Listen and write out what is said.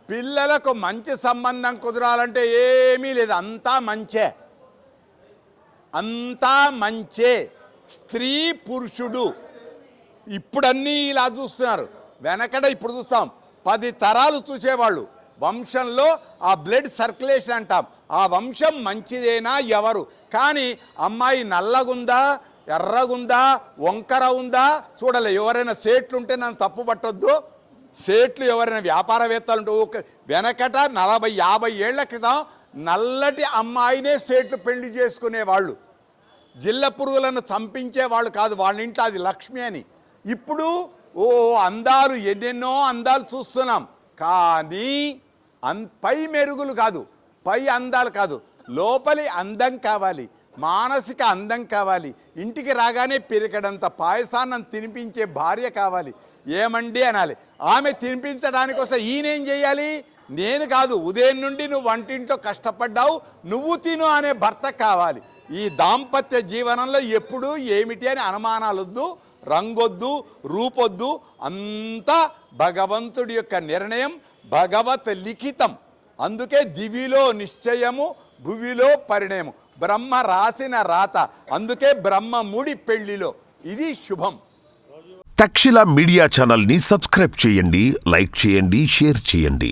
పిల్లలకు మంచి సంబంధం కుదరాలంటే ఏమీ లేదు, అంతా మంచే, అంతా మంచే. స్త్రీ పురుషుడు ఇప్పుడన్నీ ఇలా చూస్తున్నారు, వెనకడ ఇప్పుడు చూస్తాం 10 తరాలు చూసేవాళ్ళు. వంశంలో ఆ బ్లడ్ సర్క్యులేషన్ అంటాం, ఆ వంశం మంచిదేనా ఎవరు. కానీ అమ్మాయి నల్లగుందా, ఎర్రగుందా, వంకర ఉందా చూడలే. ఎవరైనా సేట్లు ఉంటే నన్ను తప్పు పట్టొద్దు, సేట్లు ఎవరైనా వ్యాపారవేత్తలు ఉంటే వెనకట 40-50 ఏళ్ల క్రితం నల్లటి అమ్మాయినే సేట్లు పెళ్లి చేసుకునేవాళ్ళు. జిల్ల పురుగులను చంపించే వాళ్ళు కాదు, వాళ్ళ ఇంట్లో అది లక్ష్మి అని. ఇప్పుడు అందాలు, ఎన్నెన్నో అందాలు చూస్తున్నాం. కానీ పై మెరుగులు కాదు, పై అందాలు కాదు, లోపలి అందం కావాలి, మానసిక అందం కావాలి. ఇంటికి రాగానే పెరిగడంత పాయసాన్నం తినిపించే భార్య కావాలి. ఏమండి అనాలి. ఆమె తినిపించడానికి వస్తే ఈయనేం చేయాలి? నేను కాదు, ఉదయం నుండి నువ్వు వంటింట్లో కష్టపడ్డావు, నువ్వు తిను అనే భర్త కావాలి. ఈ దాంపత్య జీవనంలో ఎప్పుడు ఏమిటి అని అనుమానాలొద్దు, రంగొద్దు, రూపొద్దు, అంతా భగవంతుడి యొక్క నిర్ణయం, భగవత్ లిఖితం. అందుకే దివిలో నిశ్చయము, భువిలో పరిణయము, బ్రహ్మ రాసిన రాత. అందుకే బ్రహ్మముడి పెళ్లిలో ఇది శుభం. తక్షశిల మీడియా ఛానల్ని సబ్స్క్రైబ్ చేయండి, లైక్ చేయండి, షేర్ చేయండి.